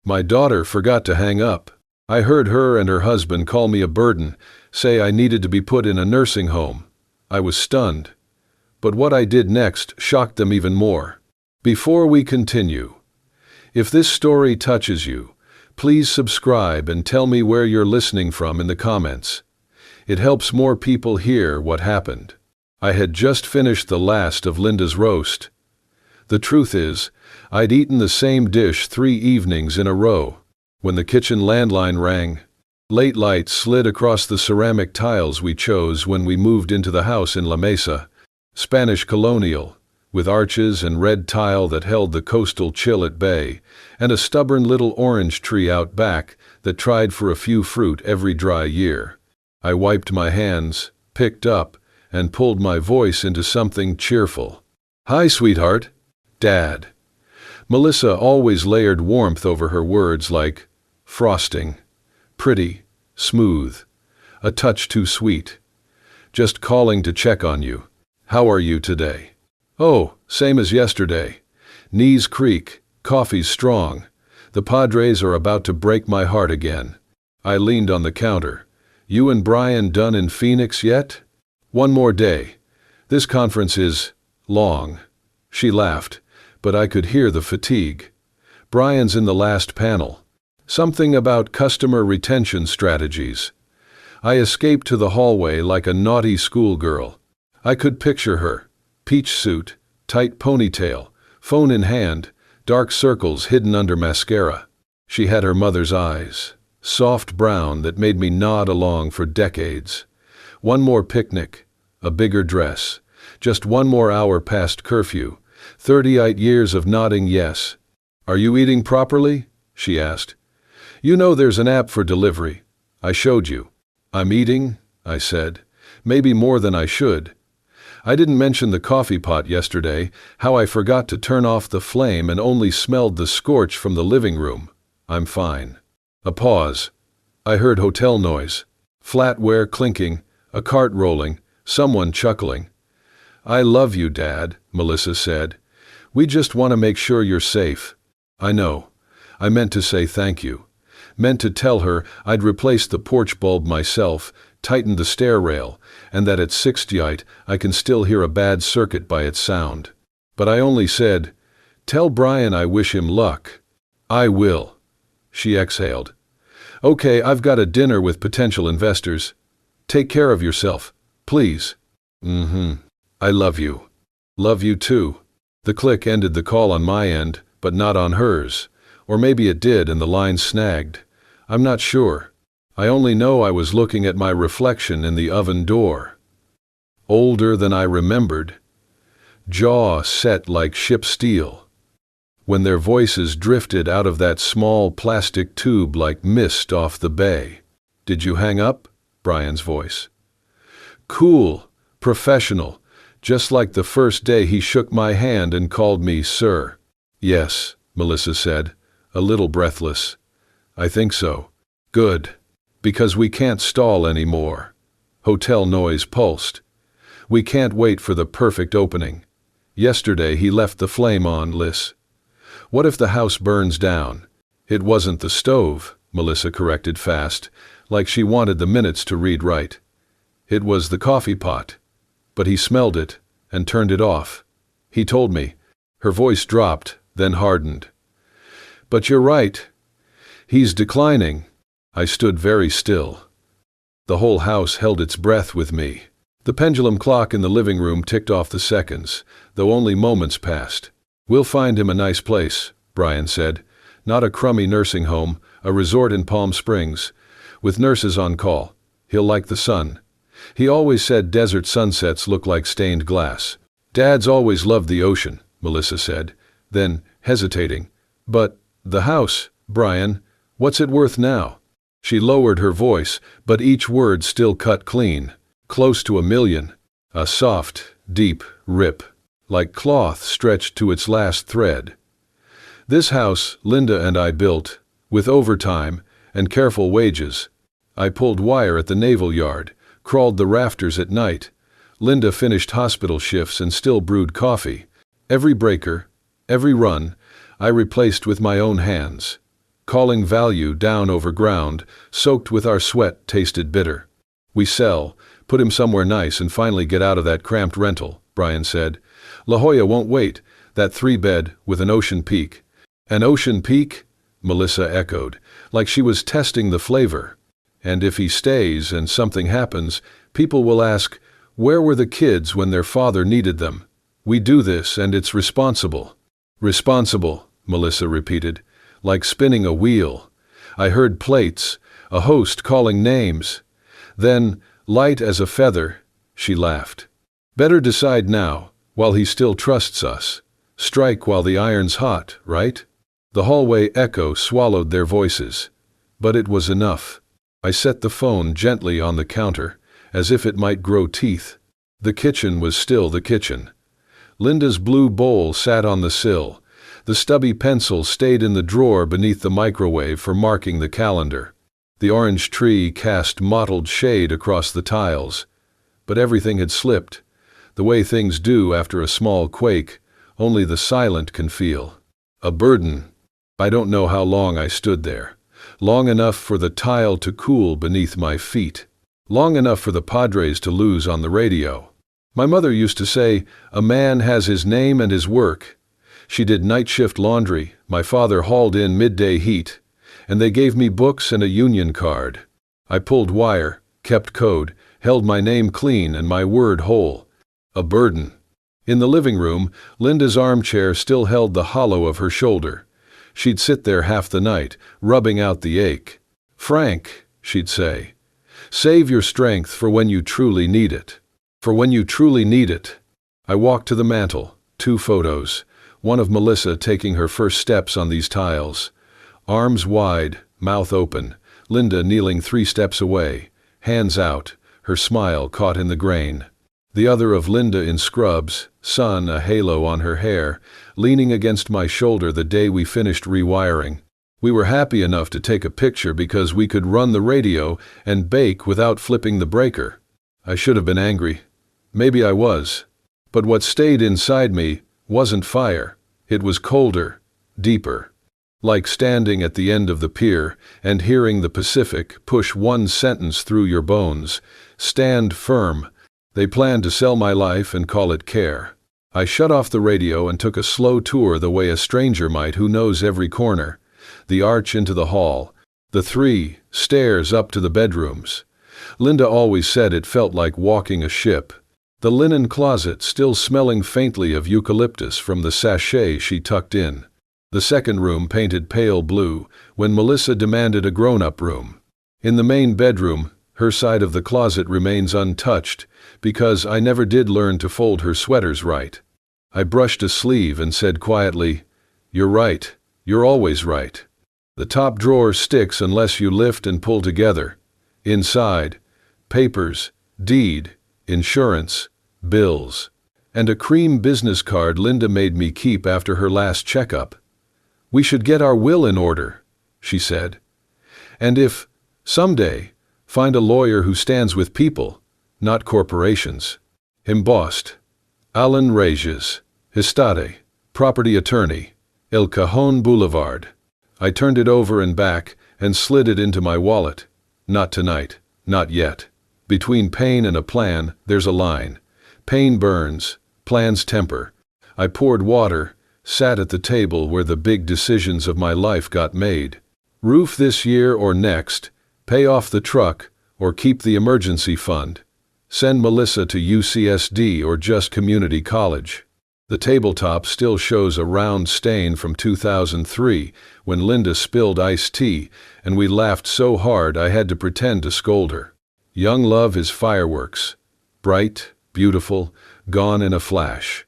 My daughter forgot to hang up. I heard her and her husband call me a burden, say I needed to be put in a nursing home. I was stunned. But what I did next shocked them even more. Before we continue, if this story touches you, please subscribe and tell me where you're listening from in the comments. It helps more people hear what happened. I had just finished the last of Linda's roast. The truth is, I'd eaten the same dish 3 evenings in a row. When the kitchen landline rang, late light slid across the ceramic tiles we chose when we moved into the house in La Mesa, Spanish colonial, with arches and red tile that held the coastal chill at bay, and a stubborn little orange tree out back that tried for a few fruit every dry year. I wiped my hands, picked up, and pulled my voice into something cheerful. "Hi, sweetheart." "Dad." Melissa always layered warmth over her words like frosting, pretty, smooth, a touch too sweet. "Just calling to check on you. How are you today?" "Oh, same as yesterday. Knees creak, coffee's strong. The Padres are about to break my heart again." I leaned on the counter. "You and Brian done in Phoenix yet?" "One more day. This conference is long." She laughed, but I could hear the fatigue. "Brian's in the last panel. Something about customer retention strategies." I escaped to the hallway like a naughty schoolgirl. I could picture her. Peach suit, tight ponytail, phone in hand, dark circles hidden under mascara. She had her mother's eyes, soft brown that made me nod along for decades. One more picnic, a bigger dress, just one more hour past curfew, 38 years of nodding yes. "Are you eating properly?" she asked. "You know there's an app for delivery. I showed you." "I'm eating," I said, "maybe more than I should. I didn't mention the coffee pot yesterday, how I forgot to turn off the flame and only smelled the scorch from the living room. I'm fine." A pause. I heard hotel noise, flatware clinking, a cart rolling, someone chuckling. "I love you, Dad," Melissa said. "We just want to make sure you're safe." I know. I meant to say thank you. Meant to tell her I'd replaced the porch bulb myself, tightened the stair rail, and that at 68 I can still hear a bad circuit by its sound. But I only said, "Tell Brian I wish him luck." "I will." She exhaled. "Okay, I've got a dinner with potential investors. Take care of yourself, please." "I love you." "Love you too." The click ended the call on my end, but not on hers. Or maybe it did and the line snagged. I'm not sure. I only know I was looking at my reflection in the oven door. Older than I remembered. Jaw set like ship steel. When their voices drifted out of that small plastic tube like mist off the bay. "Did you hang up?" Brian's voice. Cool, professional, just like the first day he shook my hand and called me sir. "Yes," Melissa said, a little breathless. "I think so." "Good. Because we can't stall anymore." Hotel noise pulsed. "We can't wait for the perfect opening. Yesterday he left the flame on, Liz. What if the house burns down?" "It wasn't the stove," Melissa corrected fast, like she wanted the minutes to read right. "It was the coffee pot. But he smelled it and turned it off. He told me." Her voice dropped, then hardened. "But you're right. He's declining." I stood very still. The whole house held its breath with me. The pendulum clock in the living room ticked off the seconds, though only moments passed. "We'll find him a nice place," Brian said. "Not a crummy nursing home, a resort in Palm Springs, with nurses on call. He'll like the sun. He always said desert sunsets look like stained glass." "Dad's always loved the ocean," Melissa said, then, hesitating. "But the house, Brian, what's it worth now?" She lowered her voice, but each word still cut clean. "Close to $1 million. A soft, deep rip, like cloth stretched to its last thread. This house Linda and I built, with overtime and careful wages. I pulled wire at the naval yard, crawled the rafters at night. Linda finished hospital shifts and still brewed coffee. Every breaker, every run, I replaced with my own hands. calling value down over ground, soaked with our sweat, tasted bitter. We sell, put him somewhere nice and finally get out of that cramped rental, Brian said. La Jolla won't wait, that 3-bed with an ocean peak. An ocean peak? Melissa echoed, like she was testing the flavor. And if he stays and something happens, people will ask, where were the kids when their father needed them? We do this and it's responsible. Responsible, Melissa repeated, like spinning a wheel. I heard plates, a host calling names. Then, light as a feather, she laughed. Better decide now, while he still trusts us. Strike while the iron's hot, right? The hallway echo swallowed their voices. But it was enough. I set the phone gently on the counter, as if it might grow teeth. The kitchen was still the kitchen. Linda's blue bowl sat on the sill. The stubby pencil stayed in the drawer beneath the microwave for marking the calendar. The orange tree cast mottled shade across the tiles. But everything had slipped, the way things do after a small quake, only the silent can feel. A burden. I don't know how long I stood there. Long enough for the tile to cool beneath my feet. Long enough for the Padres to lose on the radio. My mother used to say, a man has his name and his work. She did night shift laundry, my father hauled in midday heat, and they gave me books and a union card. I pulled wire, kept code, held my name clean and my word whole. A burden. In the living room, Linda's armchair still held the hollow of her shoulder. She'd sit there half the night, rubbing out the ache. Frank, she'd say, save your strength for when you truly need it. For when you truly need it. I walked to the mantel, 2 photos, one of Melissa taking her first steps on these tiles. Arms wide, mouth open, Linda kneeling 3 steps away, hands out, her smile caught in the grain. The other of Linda in scrubs, sun a halo on her hair, leaning against my shoulder the day we finished rewiring. We were happy enough to take a picture because we could run the radio and bake without flipping the breaker. I should have been angry. Maybe I was. But what stayed inside me wasn't fire. It was colder, deeper. Like standing at the end of the pier and hearing the Pacific push one sentence through your bones. Stand firm. They planned to sell my life and call it care. I shut off the radio and took a slow tour the way a stranger might who knows every corner. The arch into the hall. The 3 stairs up to the bedrooms. Linda always said it felt like walking a ship. The linen closet still smelling faintly of eucalyptus from the sachet she tucked in. The second room painted pale blue when Melissa demanded a grown-up room. In the main bedroom, her side of the closet remains untouched because I never did learn to fold her sweaters right. I brushed a sleeve and said quietly, "You're right. You're always right. The top drawer sticks unless you lift and pull together. Inside, papers, deed, insurance, bills, and a cream business card Linda made me keep after her last checkup. We should get our will in order," she said. "And if, someday, find a lawyer who stands with people, not corporations." Embossed. Allan Reyes, Estate, property attorney, El Cajon Boulevard. I turned it over and back and slid it into my wallet. Not tonight, not yet. Between pain and a plan, there's a line. Pain burns, plans temper. I poured water, sat at the table where the big decisions of my life got made. Roof this year or next, pay off the truck, or keep the emergency fund. Send Melissa to UCSD or just community college. The tabletop still shows a round stain from 2003 when Linda spilled iced tea and we laughed so hard I had to pretend to scold her. Young love is fireworks. Bright, beautiful, gone in a flash.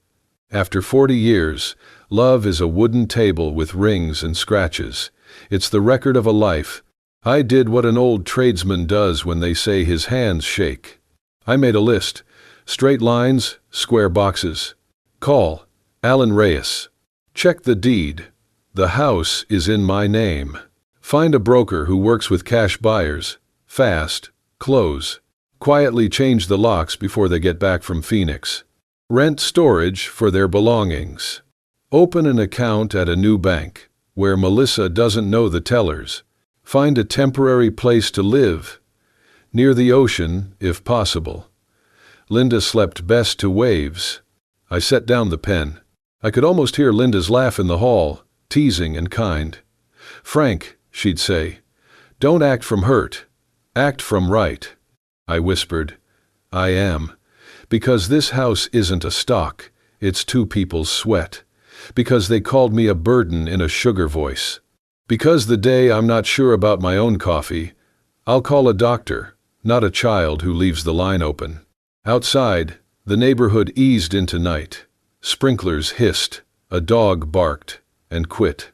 After 40 years, love is a wooden table with rings and scratches. It's the record of a life. I did what an old tradesman does when they say his hands shake. I made a list. Straight lines, square boxes. Call Allan Reyes. Check the deed. The house is in my name. Find a broker who works with cash buyers. Fast. Close. Quietly change the locks before they get back from Phoenix. Rent storage for their belongings. Open an account at a new bank. where Melissa doesn't know the tellers. Find a temporary place to live, near the ocean, if possible. Linda slept best to waves. I set down the pen. I could almost hear Linda's laugh in the hall, teasing and kind. "Frank," she'd say, "don't act from hurt. Act from right." I whispered, "I am. Because this house isn't a stock, it's two people's sweat. Because they called me a burden in a sugar voice. Because the day I'm not sure about my own coffee, I'll call a doctor, not a child who leaves the line open." Outside, the neighborhood eased into night. Sprinklers hissed, a dog barked, and quit.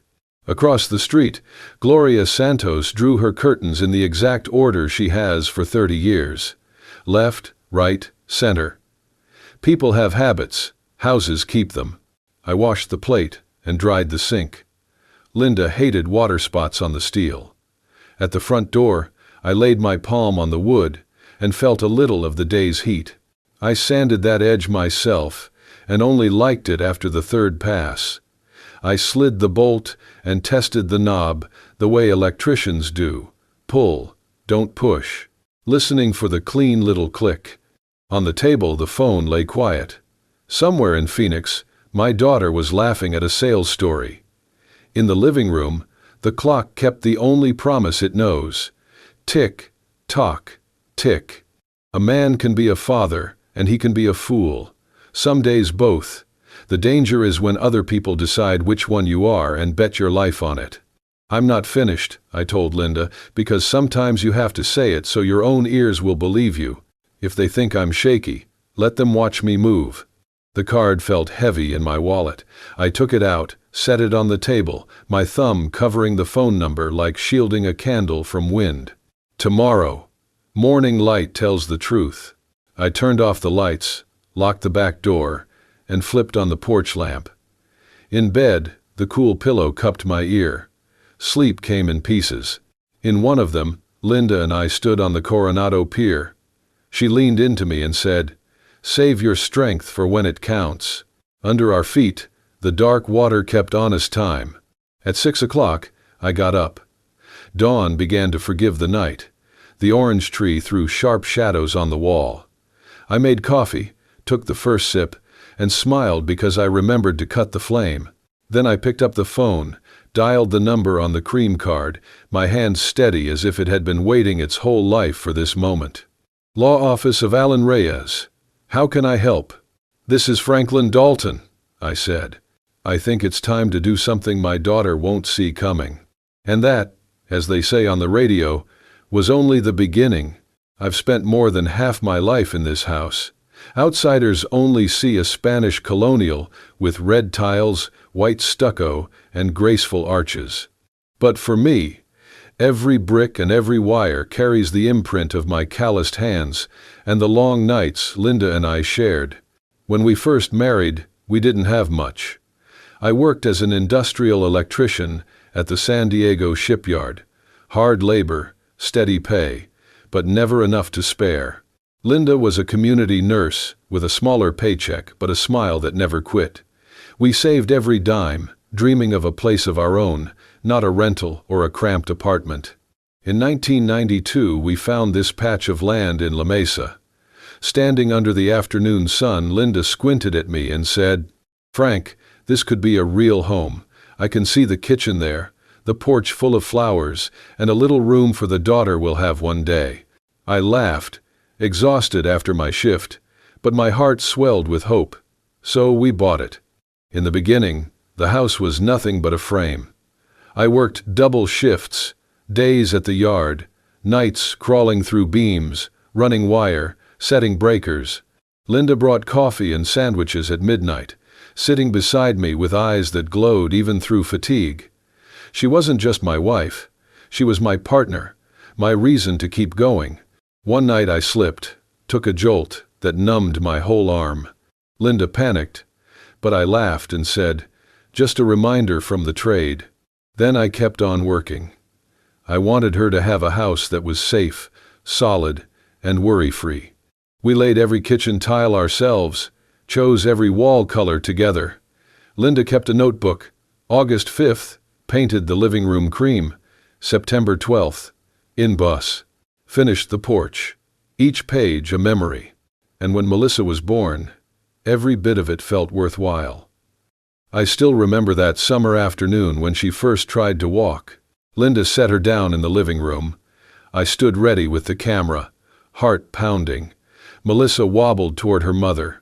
Across the street, Gloria Santos drew her curtains in the exact order she has for 30 years. Left, right, center. People have habits, houses keep them. I washed the plate and dried the sink. Linda hated water spots on the steel. At the front door, I laid my palm on the wood and felt a little of the day's heat. I sanded that edge myself and only liked it after the third pass. I slid the bolt and tested the knob the way electricians do. Pull, don't push. Listening for the clean little click. On the table, the phone lay quiet. Somewhere in Phoenix, my daughter was laughing at a sales story. In the living room, the clock kept the only promise it knows. Tick, tock, tick. A man can be a father, and he can be a fool. Some days both. The danger is when other people decide which one you are and bet your life on it. "I'm not finished," I told Linda, "because sometimes you have to say it so your own ears will believe you. If they think I'm shaky, let them watch me move." The card felt heavy in my wallet. I took it out, set it on the table, my thumb covering the phone number like shielding a candle from wind. "Tomorrow. Morning light tells the truth." I turned off the lights, locked the back door, and flipped on the porch lamp. In bed, the cool pillow cupped my ear. Sleep came in pieces. In one of them, Linda and I stood on the Coronado pier. She leaned into me and said, "Save your strength for when it counts." Under our feet, the dark water kept honest time. At 6 o'clock, I got up. Dawn began to forgive the night. The orange tree threw sharp shadows on the wall. I made coffee, took the first sip, and smiled because I remembered to cut the flame. Then I picked up the phone, dialed the number on the cream card, my hand steady as if it had been waiting its whole life for this moment. "Law Office of Allan Reyes. How can I help?" "This is Franklin Dalton," I said. "I think it's time to do something my daughter won't see coming." And that, as they say on the radio, was only the beginning. I've spent more than half my life in this house. Outsiders only see a Spanish colonial with red tiles, white stucco, and graceful arches. But for me, every brick and every wire carries the imprint of my calloused hands and the long nights Linda and I shared. When we first married, we didn't have much. I worked as an industrial electrician at the San Diego shipyard. Hard labor, steady pay, but never enough to spare. Linda was a community nurse with a smaller paycheck but a smile that never quit. We saved every dime, dreaming of a place of our own, not a rental or a cramped apartment. In 1992, we found this patch of land in La Mesa. Standing under the afternoon sun, Linda squinted at me and said, "Frank, this could be a real home. I can see the kitchen there, the porch full of flowers, and a little room for the daughter we'll have one day." I laughed, exhausted after my shift, but my heart swelled with hope. So we bought it. In the beginning, the house was nothing but a frame. I worked double shifts, days at the yard, nights crawling through beams, running wire, setting breakers. Linda brought coffee and sandwiches at midnight, sitting beside me with eyes that glowed even through fatigue. She wasn't just my wife. She was my partner, my reason to keep going. One night I slipped, took a jolt that numbed my whole arm. Linda panicked, but I laughed and said, "Just a reminder from the trade." Then I kept on working. I wanted her to have a house that was safe, solid, and worry-free. We laid every kitchen tile ourselves, chose every wall color together. Linda kept a notebook. August 5th, Painted the living room cream. September 12th. In bus. Finished the porch. Each page a memory. And when Melissa was born, every bit of it felt worthwhile. I still remember that summer afternoon when she first tried to walk. Linda set her down in the living room. I stood ready with the camera, heart pounding. Melissa wobbled toward her mother,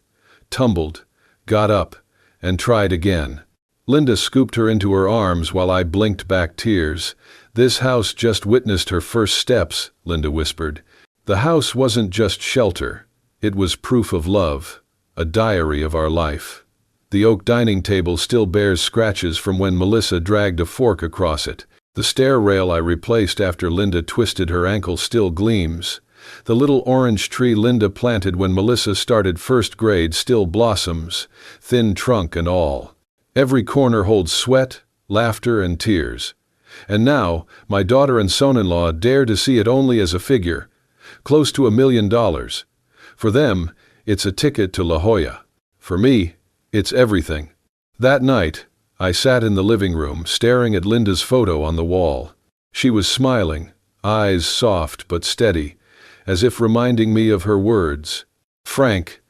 tumbled, got up, and tried again. Linda scooped her into her arms while I blinked back tears. "This house just witnessed her first steps," Linda whispered. The house wasn't just shelter. It was proof of love, a diary of our life. The oak dining table still bears scratches from when Melissa dragged a fork across it. The stair rail I replaced after Linda twisted her ankle still gleams. The little orange tree Linda planted when Melissa started first grade still blossoms, thin trunk and all. Every corner holds sweat, laughter, and tears. And now, my daughter and son-in-law dare to see it only as a figure, close to $1 million. For them, it's a ticket to La Jolla. For me, it's everything. That night, I sat in the living room, staring at Linda's photo on the wall. She was smiling, eyes soft but steady, as if reminding me of her words. "Frank,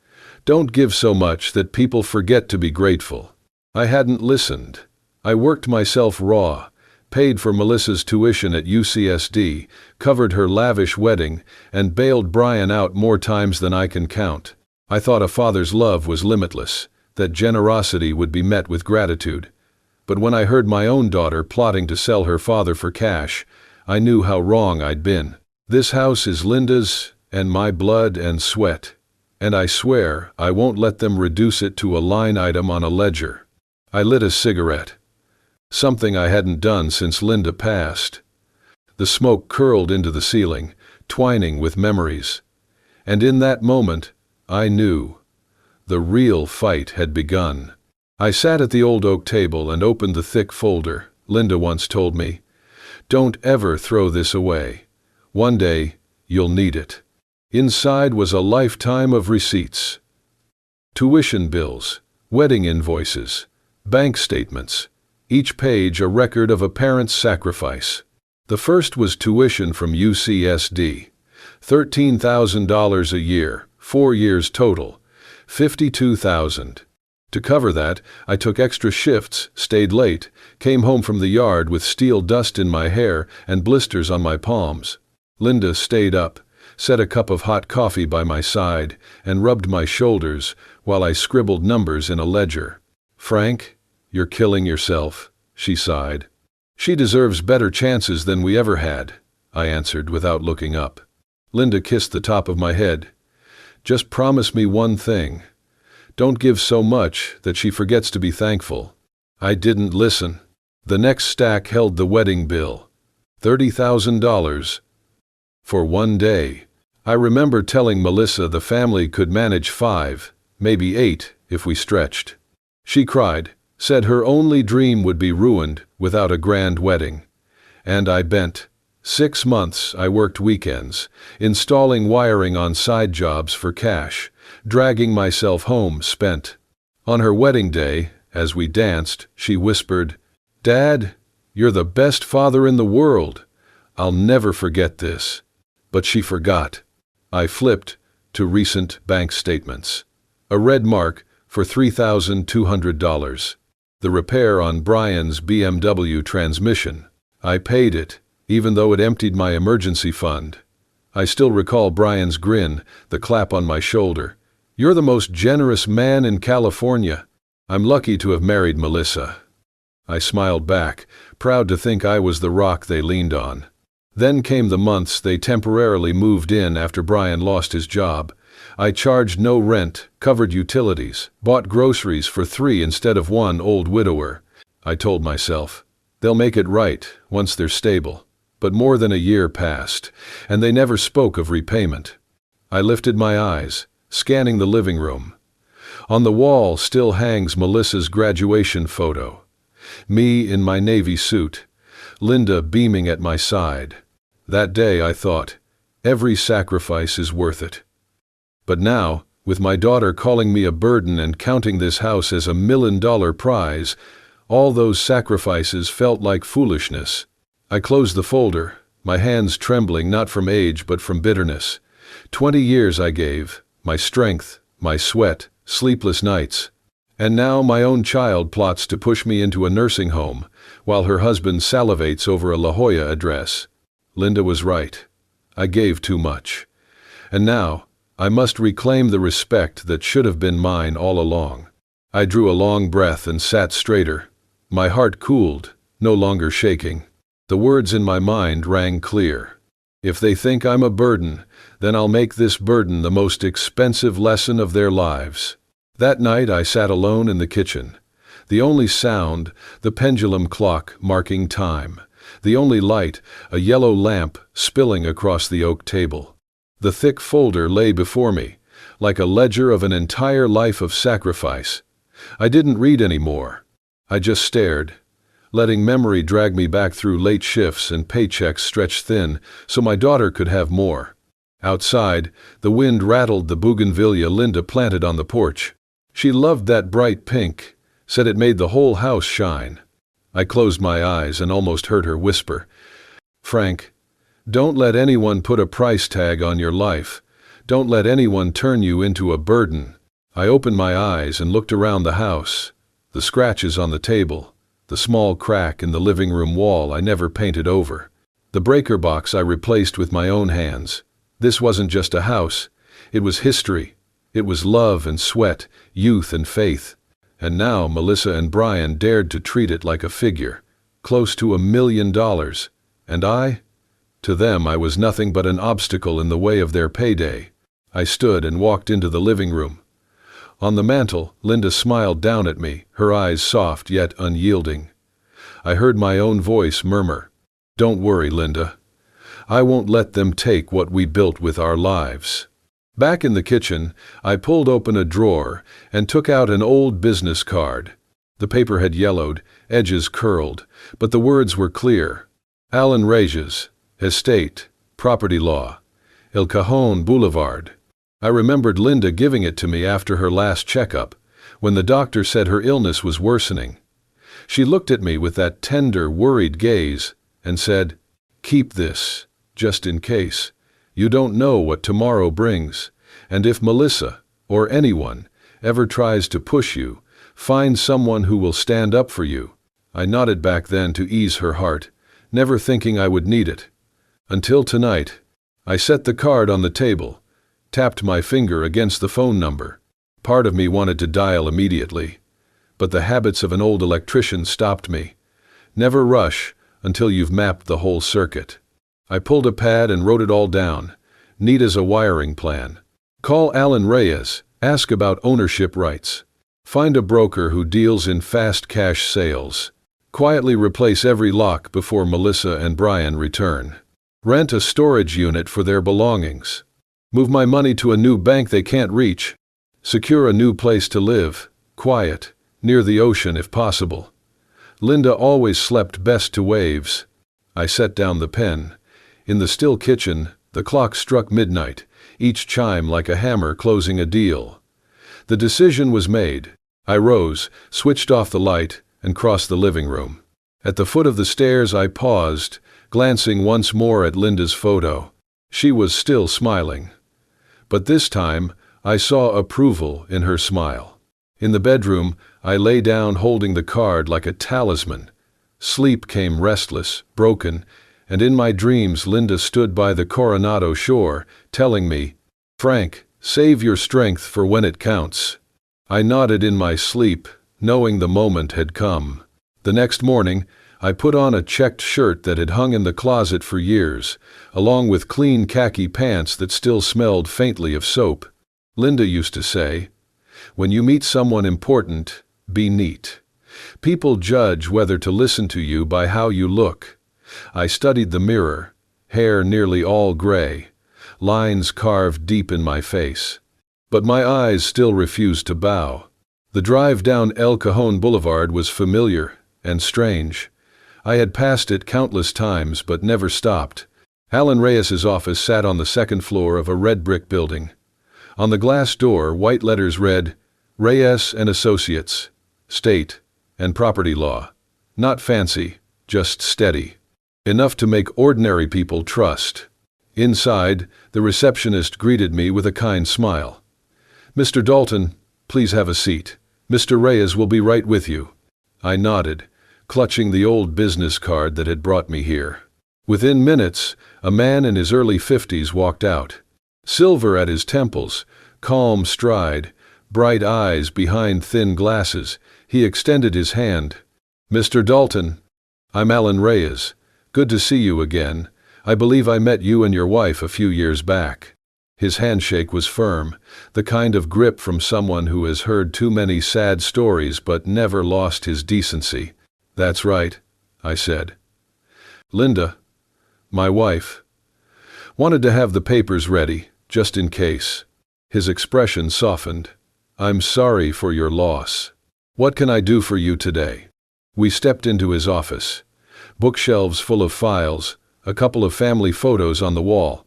don't give so much that people forget to be grateful." I hadn't listened. I worked myself raw, paid for Melissa's tuition at UCSD, covered her lavish wedding, and bailed Brian out more times than I can count. I thought a father's love was limitless, that generosity would be met with gratitude. But when I heard my own daughter plotting to sell her father for cash, I knew how wrong I'd been. This house is Linda's and my blood and sweat, and I swear I won't let them reduce it to a line item on a ledger. I lit a cigarette, something I hadn't done since Linda passed. The smoke curled into the ceiling, twining with memories. And in that moment, I knew. The real fight had begun. I sat at the old oak table and opened the thick folder. Linda once told me, "Don't ever throw this away. One day, you'll need it." Inside was a lifetime of receipts. Tuition bills, wedding invoices, bank statements, each page a record of a parent's sacrifice. The first was tuition from UCSD, $13,000 a year, 4 years total, $52,000. To cover that, I took extra shifts, stayed late, came home from the yard with steel dust in my hair and blisters on my palms. Linda stayed up, set a cup of hot coffee by my side, and rubbed my shoulders while I scribbled numbers in a ledger. "Frank, you're killing yourself," she sighed. "She deserves better chances than we ever had," I answered without looking up. Linda kissed the top of my head. "Just promise me one thing. Don't give so much that she forgets to be thankful." I didn't listen. The next stack held the wedding bill. $30,000. For one day. I remember telling Melissa the family could manage 5, maybe 8, if we stretched. She cried, said her only dream would be ruined without a grand wedding. And I bent. 6 months I worked weekends, installing wiring on side jobs for cash, dragging myself home spent. On her wedding day, as we danced, she whispered, "Dad, you're the best father in the world. I'll never forget this." But she forgot. I flipped to recent bank statements. A red mark for $3,200. The repair on Brian's BMW transmission. I paid it, even though it emptied my emergency fund. I still recall Brian's grin, the clap on my shoulder. "You're the most generous man in California. I'm lucky to have married Melissa." I smiled back, proud to think I was the rock they leaned on. Then came the months they temporarily moved in after Brian lost his job. I charged no rent, covered utilities, bought groceries for 3 instead of 1 old widower. I told myself, they'll make it right once they're stable. But more than a year passed, and they never spoke of repayment. I lifted my eyes, scanning the living room. On the wall still hangs Melissa's graduation photo. Me in my navy suit, Linda beaming at my side. That day I thought, every sacrifice is worth it. But now, with my daughter calling me a burden and counting this house as $1 million prize, All those sacrifices felt like foolishness. I closed the folder, my hands trembling not from age but from bitterness. 20 years I gave, my strength, my sweat, sleepless nights. And now my own child plots to push me into a nursing home, while her husband salivates over a La Jolla address. Linda was right. I gave too much. And now, I must reclaim the respect that should have been mine all along. I drew a long breath and sat straighter. My heart cooled, no longer shaking. The words in my mind rang clear. If they think I'm a burden, then I'll make this burden the most expensive lesson of their lives. That night I sat alone in the kitchen. The only sound, the pendulum clock marking time. The only light, a yellow lamp spilling across the oak table. The thick folder lay before me, like a ledger of an entire life of sacrifice. I didn't read any more. I just stared, letting memory drag me back through late shifts and paychecks stretched thin so my daughter could have more. Outside, the wind rattled the bougainvillea Linda planted on the porch. She loved that bright pink, said it made the whole house shine. I closed my eyes and almost heard her whisper, "Frank, don't let anyone put a price tag on your life. Don't let anyone turn you into a burden." I opened my eyes and looked around the house. The scratches on the table, the small crack in the living room wall I never painted over. The breaker box I replaced with my own hands. This wasn't just a house, it was history. It was love and sweat, youth and faith. And now Melissa and Brian dared to treat it like a figure, close to $1 million. And I? To them I was nothing but an obstacle in the way of their payday. I stood and walked into the living room. On the mantel, Linda smiled down at me, her eyes soft yet unyielding. I heard my own voice murmur, "Don't worry, Linda. I won't let them take what we built with our lives." Back in the kitchen, I pulled open a drawer and took out an old business card. The paper had yellowed, edges curled, but the words were clear. Allan Reyes, Estate, Property Law, El Cajon Boulevard. I remembered Linda giving it to me after her last checkup, when the doctor said her illness was worsening. She looked at me with that tender, worried gaze and said, "Keep this, just in case. You don't know what tomorrow brings, and if Melissa, or anyone, ever tries to push you, find someone who will stand up for you." I nodded back then to ease her heart, never thinking I would need it. Until tonight. I set the card on the table, tapped my finger against the phone number. Part of me wanted to dial immediately, but the habits of an old electrician stopped me. Never rush until you've mapped the whole circuit. I pulled a pad and wrote it all down, neat as a wiring plan. Call Allan Reyes, ask about ownership rights. Find a broker who deals in fast cash sales. Quietly replace every lock before Melissa and Brian return. Rent a storage unit for their belongings. Move my money to a new bank they can't reach. Secure a new place to live, quiet, near the ocean if possible. Linda always slept best to waves. I set down the pen. In the still kitchen, the clock struck midnight, each chime like a hammer closing a deal. The decision was made. I rose, switched off the light, and crossed the living room. At the foot of the stairs I paused, glancing once more at Linda's photo. She was still smiling. But this time, I saw approval in her smile. In the bedroom, I lay down holding the card like a talisman. Sleep came restless, broken, and in my dreams Linda stood by the Coronado shore, telling me, "Frank, save your strength for when it counts." I nodded in my sleep, knowing the moment had come. The next morning, I put on a checked shirt that had hung in the closet for years, along with clean khaki pants that still smelled faintly of soap. Linda used to say, "When you meet someone important, be neat. People judge whether to listen to you by how you look." I studied the mirror, hair nearly all gray, lines carved deep in my face. But my eyes still refused to bow. The drive down El Cajon Boulevard was familiar and strange. I had passed it countless times but never stopped. Allan Reyes's office sat on the second floor of a red brick building. On the glass door, white letters read, "Reyes and Associates, State, and property law. Not fancy, just steady. Enough to make ordinary people trust. Inside, the receptionist greeted me with a kind smile. "Mr. Dalton, please have a seat. Mr. Reyes will be right with you." I nodded, clutching the old business card that had brought me here. Within minutes, a man in his early 50s walked out. Silver at his temples, calm stride, bright eyes behind thin glasses, he extended his hand. "Mr. Dalton, I'm Allan Reyes. Good to see you again. I believe I met you and your wife a few years back." His handshake was firm, the kind of grip from someone who has heard too many sad stories but never lost his decency. "That's right," I said. "Linda, my wife, wanted to have the papers ready, just in case." His expression softened. "I'm sorry for your loss. What can I do for you today?" We stepped into his office. Bookshelves full of files, a couple of family photos on the wall.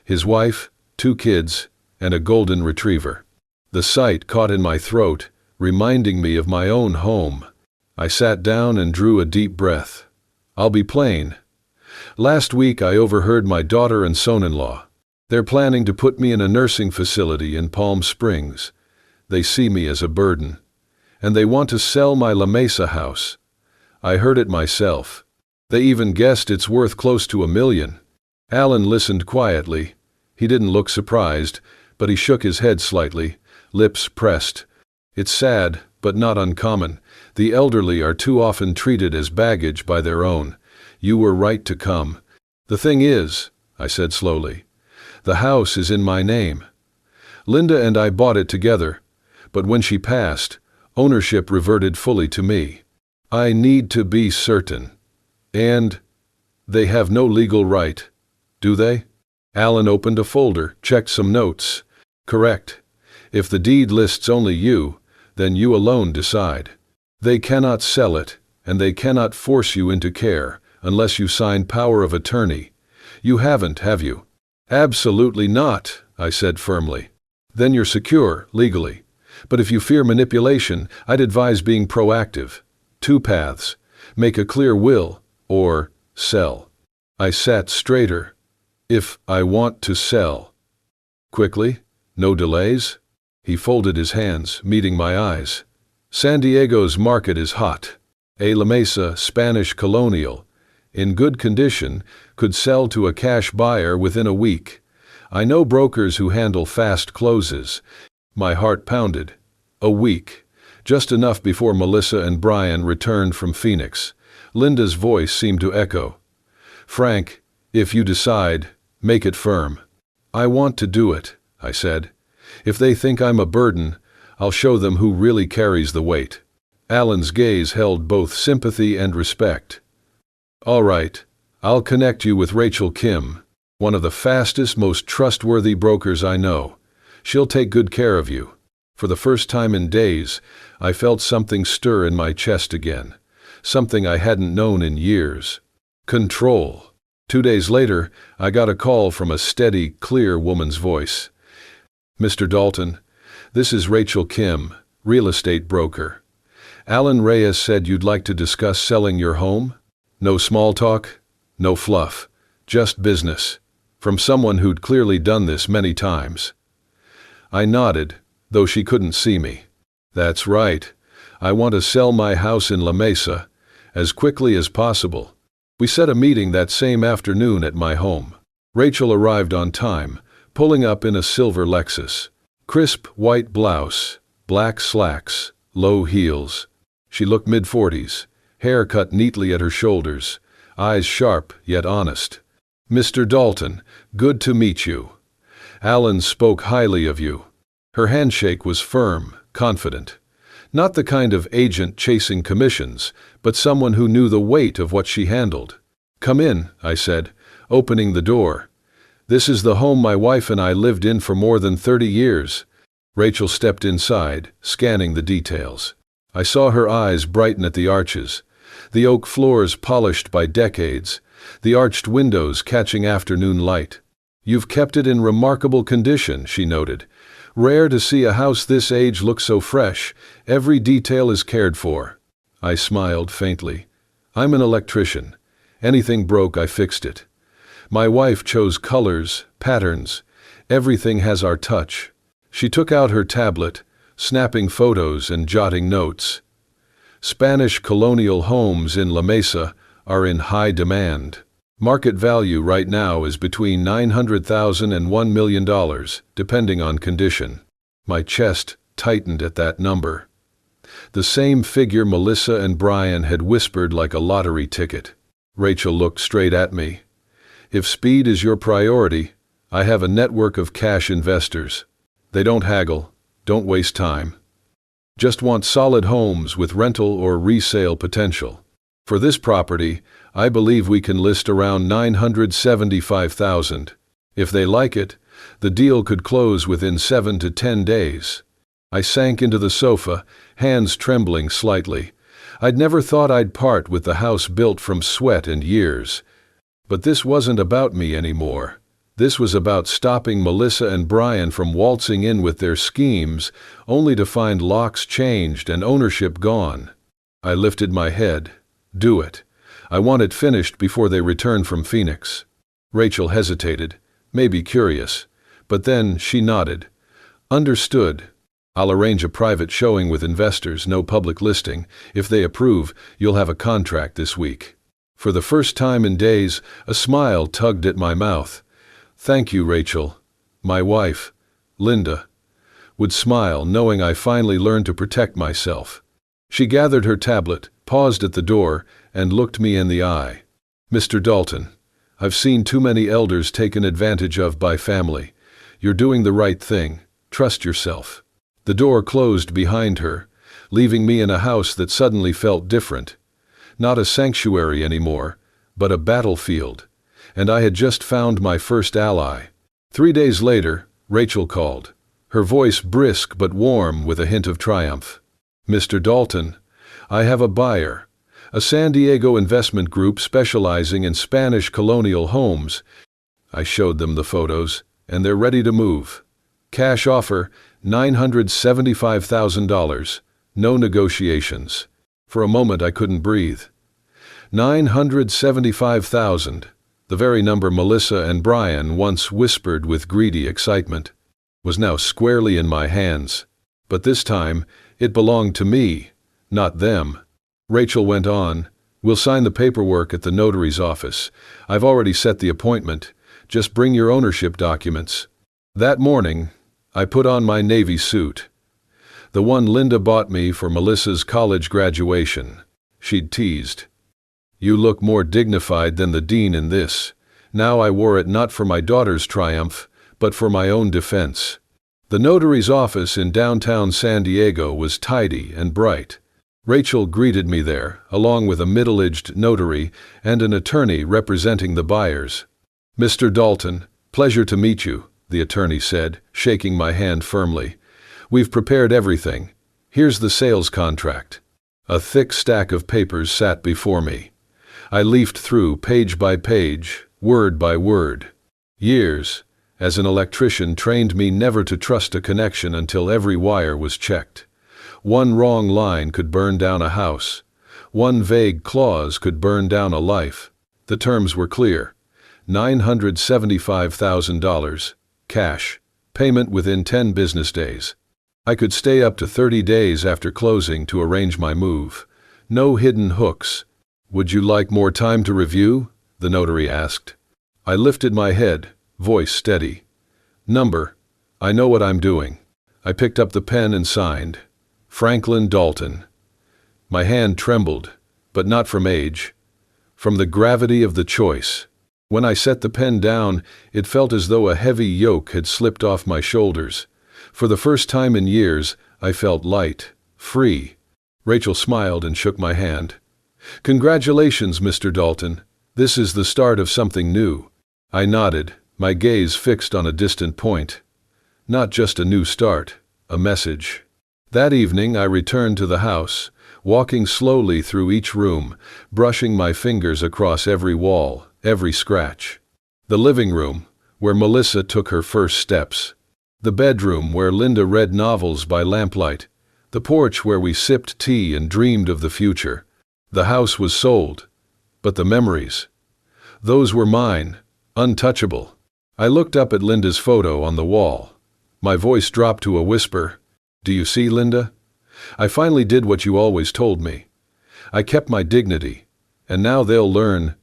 His wife, 2 kids, and a golden retriever. The sight caught in my throat, reminding me of my own home. I sat down and drew a deep breath. "I'll be plain. Last week I overheard my daughter and son-in-law. They're planning to put me in a nursing facility in Palm Springs. They see me as a burden. And they want to sell my La Mesa house. I heard it myself. They even guessed it's worth close to $1 million. Allan listened quietly. He didn't look surprised, but he shook his head slightly, lips pressed. "It's sad, but not uncommon. The elderly are too often treated as baggage by their own. You were right to come. The thing is," I said slowly, "the house is in my name. Linda and I bought it together, but when she passed, ownership reverted fully to me. I need to be certain. And they have no legal right, do they?" Allan opened a folder, checked some notes. "Correct. If the deed lists only you, then you alone decide. They cannot sell it, and they cannot force you into care, unless you sign power of attorney. You haven't, have you?" "Absolutely not," I said firmly. "Then you're secure, legally. But if you fear manipulation, I'd advise being proactive. 2 paths. Make a clear will, or sell." I sat straighter. "If I want to sell." "Quickly? No delays?" He folded his hands, meeting my eyes. "San Diego's market is hot. A La Mesa Spanish colonial, in good condition, could sell to a cash buyer within a week. I know brokers who handle fast closes." My heart pounded. A week. Just enough before Melissa and Brian returned from Phoenix. Linda's voice seemed to echo. "Frank, if you decide, make it firm." "I want to do it," I said. "If they think I'm a burden, I'll show them who really carries the weight." Allan's gaze held both sympathy and respect. "All right, I'll connect you with Rachel Kim, one of the fastest, most trustworthy brokers I know. She'll take good care of you." For the first time in days, I felt something stir in my chest again, something I hadn't known in years. Control. 2 days later, I got a call from a steady, clear woman's voice. "Mr. Dalton, this is Rachel Kim, real estate broker. Allan Reyes said you'd like to discuss selling your home? No small talk, no fluff, just business, from someone who'd clearly done this many times." I nodded, though she couldn't see me. "That's right. I want to sell my house in La Mesa, as quickly as possible." We set a meeting that same afternoon at my home. Rachel arrived on time, pulling up in a silver Lexus. Crisp white blouse, black slacks, low heels. She looked mid-40s, hair cut neatly at her shoulders, eyes sharp yet honest. "Mr. Dalton, good to meet you. Allan spoke highly of you." Her handshake was firm, confident. Not the kind of agent chasing commissions, but someone who knew the weight of what she handled. "Come in," I said, opening the door. "This is the home my wife and I lived in for more than 30 years. Rachel stepped inside, scanning the details. I saw her eyes brighten at the arches, the oak floors polished by decades, the arched windows catching afternoon light. "You've kept it in remarkable condition," she noted. "Rare to see a house this age look so fresh. Every detail is cared for." I smiled faintly. I'm an electrician. Anything broke, I fixed it. My wife chose colors, patterns. Everything has our touch. She took out her tablet, snapping photos and jotting notes. Spanish colonial homes in La Mesa are in high demand. Market value right now is between $900,000 and $1 million, depending on condition. My chest tightened at that number. The same figure Melissa and Brian had whispered like a lottery ticket. Rachel looked straight at me. If speed is your priority, I have a network of cash investors. They don't haggle, don't waste time. Just want solid homes with rental or resale potential. For this property, I believe we can list around $975,000. If they like it, the deal could close within 7 to 10 days. I sank into the sofa, hands trembling slightly. I'd never thought I'd part with the house built from sweat and years. But this wasn't about me anymore. This was about stopping Melissa and Brian from waltzing in with their schemes, only to find locks changed and ownership gone. I lifted my head. Do it. I want it finished before they return from Phoenix. Rachel hesitated, maybe curious, but then she nodded. Understood. I'll arrange a private showing with investors, no public listing. If they approve, you'll have a contract this week. For the first time in days, a smile tugged at my mouth. Thank you, Rachel. My wife, Linda, would smile knowing I finally learned to protect myself. She gathered her tablet, paused at the door, and looked me in the eye. Mr. Dalton, I've seen too many elders taken advantage of by family. You're doing the right thing. Trust yourself. The door closed behind her, leaving me in a house that suddenly felt different. Not a sanctuary anymore, but a battlefield. And I had just found my first ally. 3 days later, Rachel called, her voice brisk but warm with a hint of triumph. Mr. Dalton, I have a buyer, a San Diego investment group specializing in Spanish colonial homes. I showed them the photos, and they're ready to move. Cash offer, $975,000. No negotiations. For a moment I couldn't breathe. $975,000, the very number Melissa and Brian once whispered with greedy excitement, was now squarely in my hands. But this time, it belonged to me, not them. Rachel went on, We'll sign the paperwork at the notary's office. I've already set the appointment. Just bring your ownership documents. That morning, I put on my Navy suit. The one Linda bought me for Melissa's college graduation. She'd teased. You look more dignified than the dean in this. Now I wore it not for my daughter's triumph, but for my own defense. The notary's office in downtown San Diego was tidy and bright. Rachel greeted me there, along with a middle-aged notary and an attorney representing the buyers. Mr. Dalton, pleasure to meet you, the attorney said, shaking my hand firmly. We've prepared everything. Here's the sales contract. A thick stack of papers sat before me. I leafed through page by page, word by word. Years, as an electrician, trained me never to trust a connection until every wire was checked. One wrong line could burn down a house. One vague clause could burn down a life. The terms were clear. $975,000, cash, payment within 10 business days. I could stay up to 30 days after closing to arrange my move. No hidden hooks. Would you like more time to review? The notary asked. I lifted my head, voice steady. Number. I know what I'm doing. I picked up the pen and signed. Franklin Dalton. My hand trembled, but not from age. From the gravity of the choice. When I set the pen down, it felt as though a heavy yoke had slipped off my shoulders. For the first time in years, I felt light, free. Rachel smiled and shook my hand. Congratulations, Mr. Dalton. This is the start of something new. I nodded, my gaze fixed on a distant point. Not just a new start, a message. That evening I returned to the house, walking slowly through each room, brushing my fingers across every wall, every scratch. The living room, where Melissa took her first steps. The bedroom where Linda read novels by lamplight. The porch where we sipped tea and dreamed of the future. The house was sold, but the memories, those were mine, untouchable. I looked up at Linda's photo on the wall. My voice dropped to a whisper. Do you see, Linda? I finally did what you always told me. I kept my dignity, and now they'll learn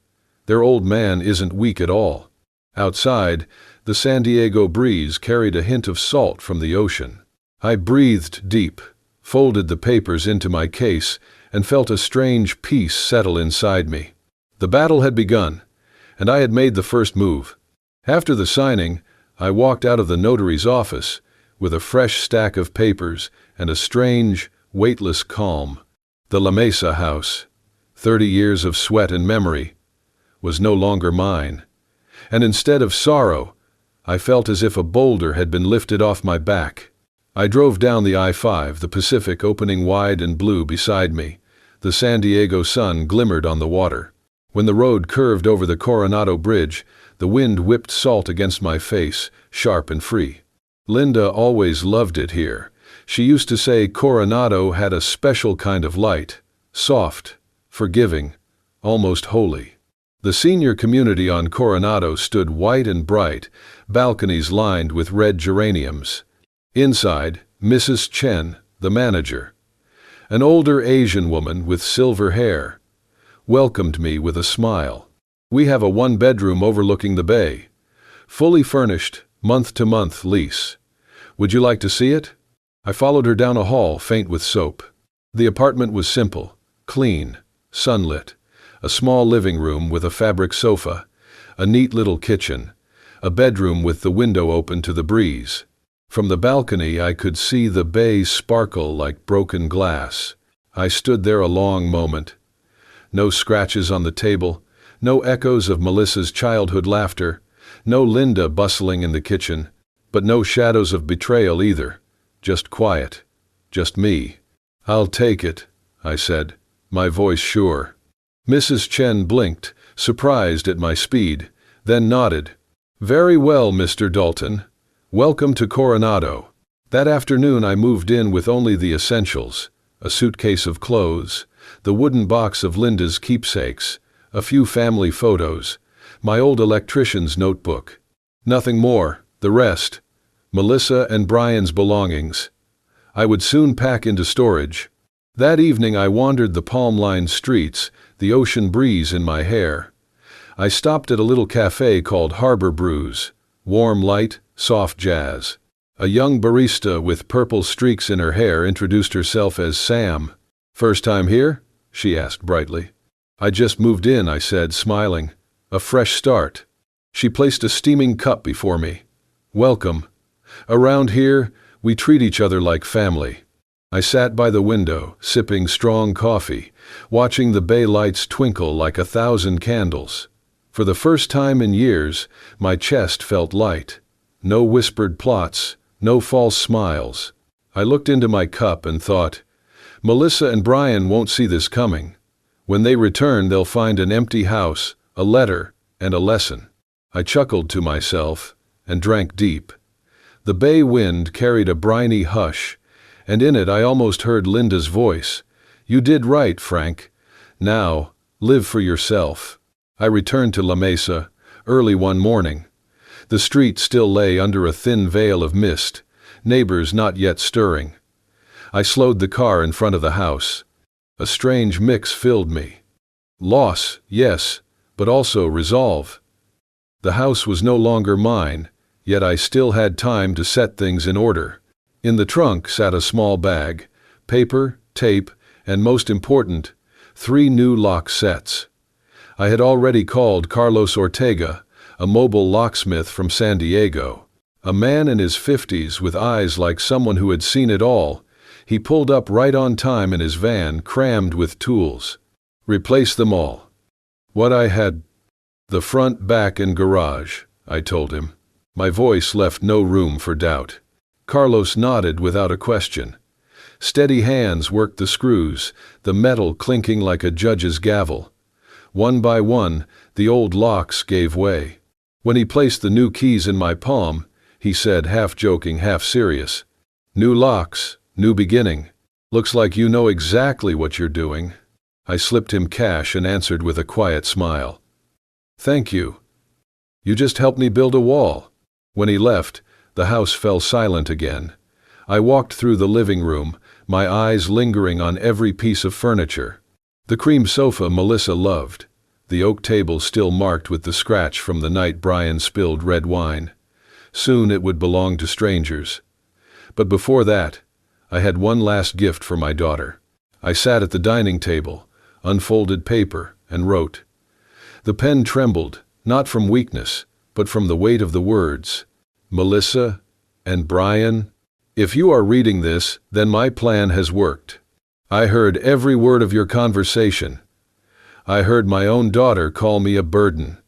their old man isn't weak at all. Outside, the San Diego breeze carried a hint of salt from the ocean. I breathed deep, folded the papers into my case, and felt a strange peace settle inside me. The battle had begun, and I had made the first move. After the signing, I walked out of the notary's office with a fresh stack of papers and a strange, weightless calm. The La Mesa house, 30 years of sweat and memory, was no longer mine. And instead of sorrow, I felt as if a boulder had been lifted off my back. I drove down the I-5, the Pacific opening wide and blue beside me. The San Diego sun glimmered on the water. When the road curved over the Coronado Bridge, the wind whipped salt against my face, sharp and free. Linda always loved it here. She used to say Coronado had a special kind of light, soft, forgiving, almost holy. The senior community on Coronado stood white and bright, balconies lined with red geraniums. Inside, Mrs. Chen, the manager, an older Asian woman with silver hair, welcomed me with a smile. We have a one-bedroom overlooking the bay, fully furnished, month-to-month lease. Would you like to see it? I followed her down a hall faint with soap. The apartment was simple, clean, sunlit. A small living room with a fabric sofa, a neat little kitchen, a bedroom with the window open to the breeze. From the balcony I could see the bay sparkle like broken glass. I stood there a long moment. No scratches on the table, no echoes of Melissa's childhood laughter, no Linda bustling in the kitchen, but no shadows of betrayal either. Just quiet. Just me. I'll take it, I said, my voice sure. Mrs. Chen blinked, surprised at my speed, then nodded. Very well, Mr. Dalton. Welcome to Coronado. That afternoon I moved in with only the essentials, a suitcase of clothes, the wooden box of Linda's keepsakes, a few family photos, my old electrician's notebook. Nothing more, the rest, Melissa and Brian's belongings. I would soon pack into storage. That evening I wandered the palm-lined streets, the ocean breeze in my hair. I stopped at a little cafe called Harbor Brews, warm light, soft jazz. A young barista with purple streaks in her hair introduced herself as Sam. First time here? She asked brightly. I just moved in, I said, smiling. A fresh start. She placed a steaming cup before me. Welcome. Around here, we treat each other like family. I sat by the window, sipping strong coffee, watching the bay lights twinkle like 1,000 candles. For the first time in years, my chest felt light. No whispered plots, no false smiles. I looked into my cup and thought, Melissa and Brian won't see this coming. When they return, they'll find an empty house, a letter, and a lesson. I chuckled to myself and drank deep. The bay wind carried a briny hush, and in it I almost heard Linda's voice. You did right, Frank. Now, live for yourself. I returned to La Mesa, early one morning. The street still lay under a thin veil of mist, neighbors not yet stirring. I slowed the car in front of the house. A strange mix filled me. Loss, yes, but also resolve. The house was no longer mine, yet I still had time to set things in order. In the trunk sat a small bag, paper, tape, and most important, 3 new lock sets. I had already called Carlos Ortega, a mobile locksmith from San Diego. A man in his 50s with eyes like someone who had seen it all. He pulled up right on time in his van, crammed with tools. Replace them all. What I had, the front, back, and garage, I told him. My voice left no room for doubt. Carlos nodded without a question. Steady hands worked the screws, the metal clinking like a judge's gavel. One by one, the old locks gave way. When he placed the new keys in my palm, he said, half joking, half serious, New locks, new beginning. Looks like you know exactly what you're doing. I slipped him cash and answered with a quiet smile. Thank you. You just helped me build a wall. When he left, the house fell silent again. I walked through the living room, my eyes lingering on every piece of furniture. The cream sofa Melissa loved, the oak table still marked with the scratch from the night Brian spilled red wine. Soon it would belong to strangers. But before that, I had one last gift for my daughter. I sat at the dining table, unfolded paper, and wrote. The pen trembled, not from weakness, but from the weight of the words. Melissa and Brian, if you are reading this, then my plan has worked. I heard every word of your conversation. I heard my own daughter call me a burden.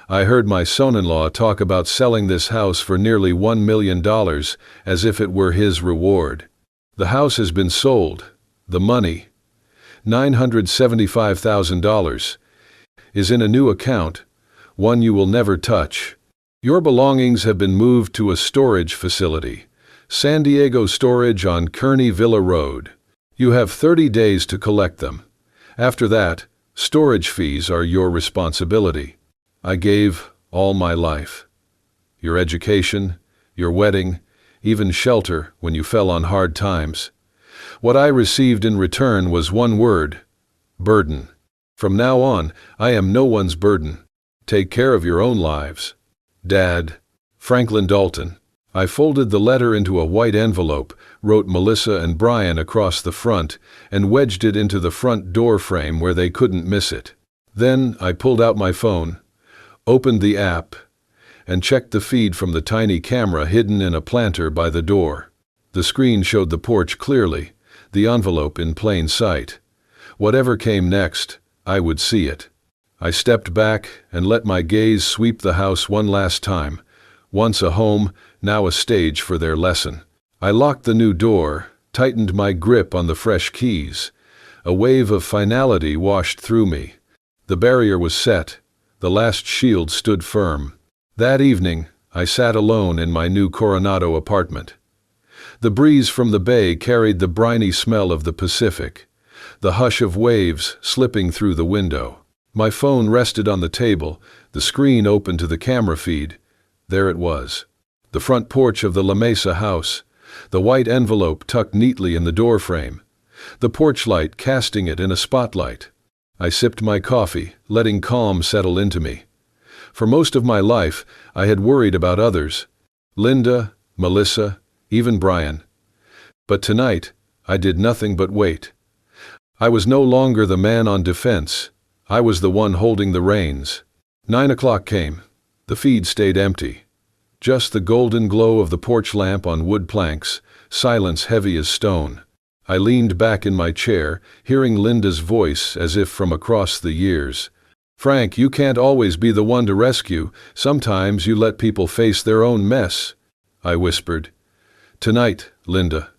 I heard my son-in-law talk about selling this house for nearly $1 million as if it were his reward. The house has been sold. The money, $975,000, is in a new account, one you will never touch. Your belongings have been moved to a storage facility, San Diego Storage on Kearney Villa Road. You have 30 days to collect them. After that, storage fees are your responsibility. I gave all my life. Your education, your wedding, even shelter when you fell on hard times. What I received in return was one word: burden. From now on, I am no one's burden. Take care of your own lives. Dad, Franklin Dalton. I folded the letter into a white envelope, wrote Melissa and Brian across the front, and wedged it into the front door frame where they couldn't miss it. Then I pulled out my phone, opened the app, and checked the feed from the tiny camera hidden in a planter by the door. The screen showed the porch clearly, the envelope in plain sight. Whatever came next, I would see it. I stepped back and let my gaze sweep the house one last time. Once a home, now a stage for their lesson. I locked the new door, tightened my grip on the fresh keys. A wave of finality washed through me. The barrier was set. The last shield stood firm. That evening, I sat alone in my new Coronado apartment. The breeze from the bay carried the briny smell of the Pacific, the hush of waves slipping through the window. My phone rested on the table, the screen open to the camera feed. There it was, the front porch of the La Mesa house, the white envelope tucked neatly in the doorframe, the porch light casting it in a spotlight. I sipped my coffee, letting calm settle into me. For most of my life, I had worried about others, Linda, Melissa, even Brian. But tonight, I did nothing but wait. I was no longer the man on defense. I was the one holding the reins. 9 o'clock came. The feed stayed empty. Just the golden glow of the porch lamp on wood planks, silence heavy as stone. I leaned back in my chair, hearing Linda's voice as if from across the years. Frank, you can't always be the one to rescue. Sometimes you let people face their own mess. I whispered. Tonight, Linda.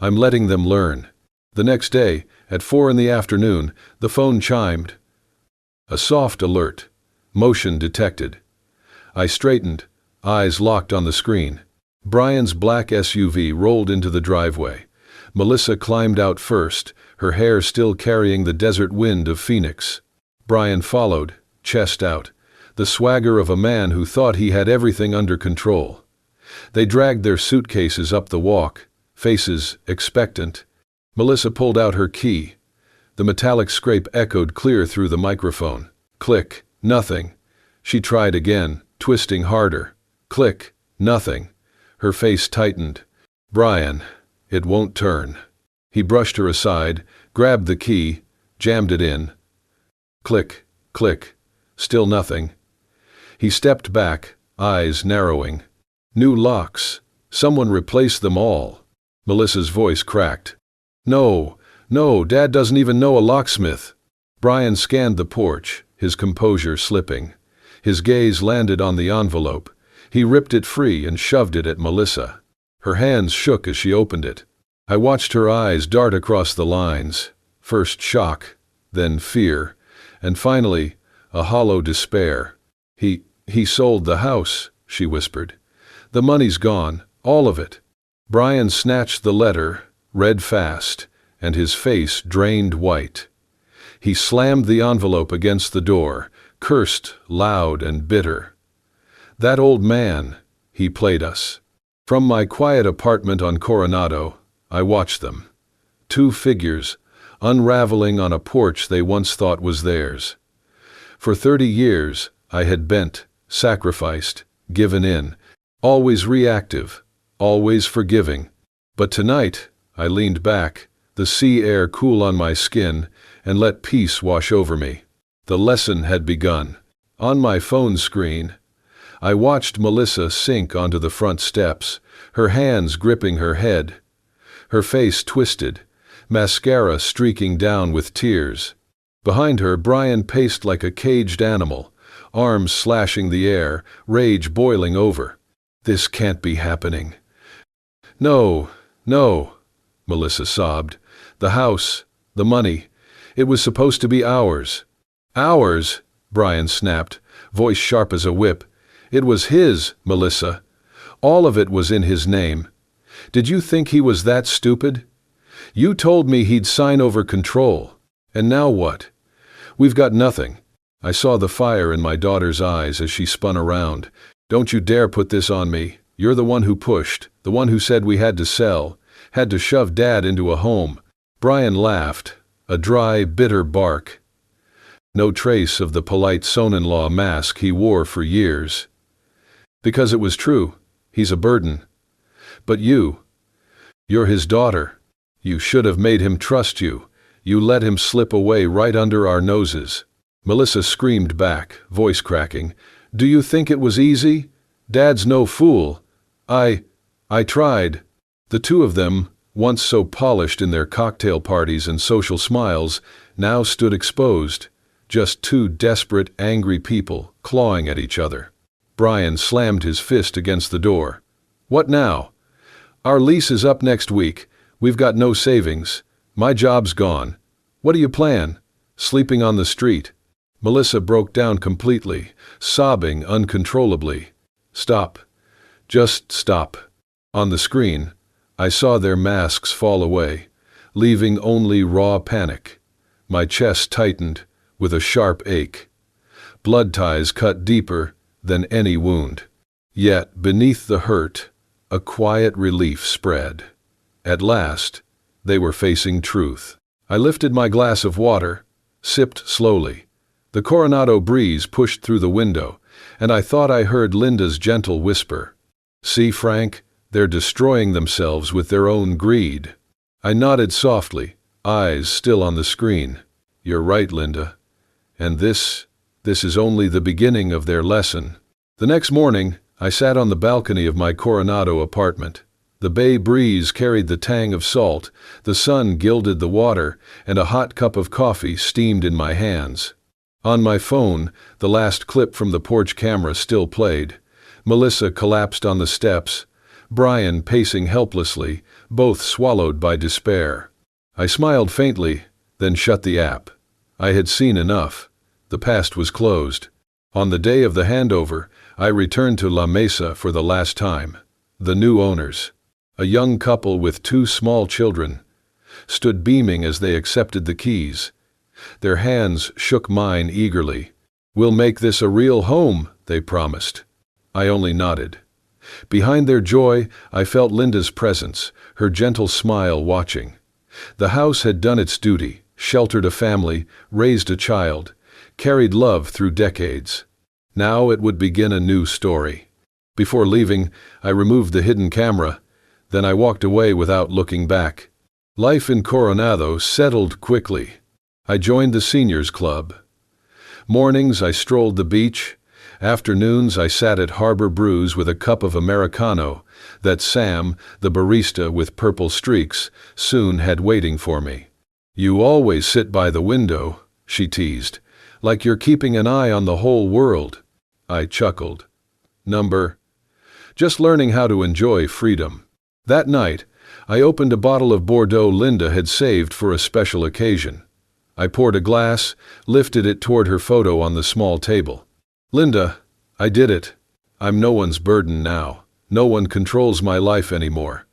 I'm letting them learn. The next day, at 4 in the afternoon, the phone chimed. A soft alert. Motion detected. I straightened, eyes locked on the screen. Brian's black SUV rolled into the driveway. Melissa climbed out first, her hair still carrying the desert wind of Phoenix. Brian followed, chest out, the swagger of a man who thought he had everything under control. They dragged their suitcases up the walk, faces expectant. Melissa pulled out her key. The metallic scrape echoed clear through the microphone. Click, nothing. She tried again, twisting harder. Click, nothing. Her face tightened. Brian, it won't turn. He brushed her aside, grabbed the key, jammed it in. Click, click. Still nothing. He stepped back, eyes narrowing. New locks. Someone replaced them all. Melissa's voice cracked. No, Dad doesn't even know a locksmith. Brian scanned the porch, his composure slipping. His gaze landed on the envelope. He ripped it free and shoved it at Melissa. Her hands shook as she opened it. I watched her eyes dart across the lines. First shock, then fear, and finally, a hollow despair. He sold the house, she whispered. The money's gone, all of it. Brian snatched the letter, read fast, and his face drained white. He slammed the envelope against the door, cursed loud and bitter. That old man, he played us. From my quiet apartment on Coronado, I watched them. Two figures, unraveling on a porch they once thought was theirs. For 30 years, I had bent, sacrificed, given in, always reactive, always forgiving. But tonight, I leaned back, the sea air cool on my skin, and let peace wash over me. The lesson had begun. On my phone screen, I watched Melissa sink onto the front steps, her hands gripping her head, her face twisted, mascara streaking down with tears. Behind her, Brian paced like a caged animal, arms slashing the air, rage boiling over. This can't be happening. No, no, Melissa sobbed. The house, the money, it was supposed to be ours. Ours, Brian snapped, voice sharp as a whip. It was his, Melissa. All of it was in his name. Did you think he was that stupid? You told me he'd sign over control. And now what? We've got nothing. I saw the fire in my daughter's eyes as she spun around. Don't you dare put this on me. You're the one who pushed, the one who said we had to sell, had to shove Dad into a home. Brian laughed, a dry, bitter bark. No trace of the polite son-in-law mask he wore for years. Because it was true, he's a burden. But you're his daughter. You should have made him trust you. You let him slip away right under our noses. Melissa screamed back, voice cracking. Do you think it was easy? Dad's no fool. I tried. The two of them, once so polished in their cocktail parties and social smiles, now stood exposed, just two desperate, angry people clawing at each other. Brian slammed his fist against the door. What now? Our lease is up next week. We've got no savings. My job's gone. What do you plan? Sleeping on the street? Melissa broke down completely, sobbing uncontrollably. Stop. Just stop. On the screen, I saw their masks fall away, leaving only raw panic. My chest tightened with a sharp ache. Blood ties cut deeper than any wound. Yet, beneath the hurt, a quiet relief spread. At last, they were facing truth. I lifted my glass of water, sipped slowly. The Coronado breeze pushed through the window, and I thought I heard Linda's gentle whisper. See, Frank, they're destroying themselves with their own greed. I nodded softly, eyes still on the screen. You're right, Linda. And this is only the beginning of their lesson. The next morning, I sat on the balcony of my Coronado apartment. The bay breeze carried the tang of salt, the sun gilded the water, and a hot cup of coffee steamed in my hands. On my phone, the last clip from the porch camera still played. Melissa collapsed on the steps, Brian pacing helplessly, both swallowed by despair. I smiled faintly, then shut the app. I had seen enough. The past was closed. On the day of the handover, I returned to La Mesa for the last time. The new owners, a young couple with 2 small children, stood beaming as they accepted the keys. Their hands shook mine eagerly. We'll make this a real home, they promised. I only nodded. Behind their joy, I felt Linda's presence, her gentle smile watching. The house had done its duty, sheltered a family, raised a child, carried love through decades. Now it would begin a new story. Before leaving, I removed the hidden camera, then I walked away without looking back. Life in Coronado settled quickly. I joined the seniors club. Mornings I strolled the beach. Afternoons I sat at Harbor Brews with a cup of Americano that Sam, the barista with purple streaks, soon had waiting for me. You always sit by the window, she teased, like you're keeping an eye on the whole world. I chuckled. Just learning how to enjoy freedom. That night, I opened a bottle of Bordeaux Linda had saved for a special occasion. I poured a glass, lifted it toward her photo on the small table. Linda, I did it. I'm no one's burden now. No one controls my life anymore.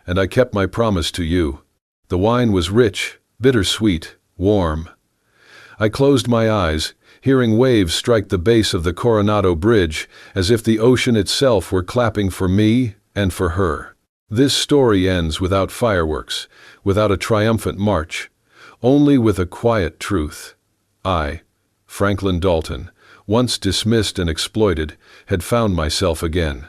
And I kept my promise to you. The wine was rich, bittersweet, warm. I closed my eyes, hearing waves strike the base of the Coronado Bridge as if the ocean itself were clapping for me and for her. This story ends without fireworks, without a triumphant march, only with a quiet truth. I, Franklin Dalton, once dismissed and exploited, had found myself again.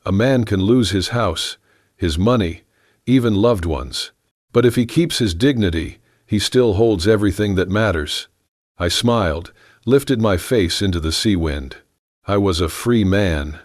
A man can lose his house, his money, even loved ones. But if he keeps his dignity, he still holds everything that matters. I smiled, lifted my face into the sea wind. I was a free man.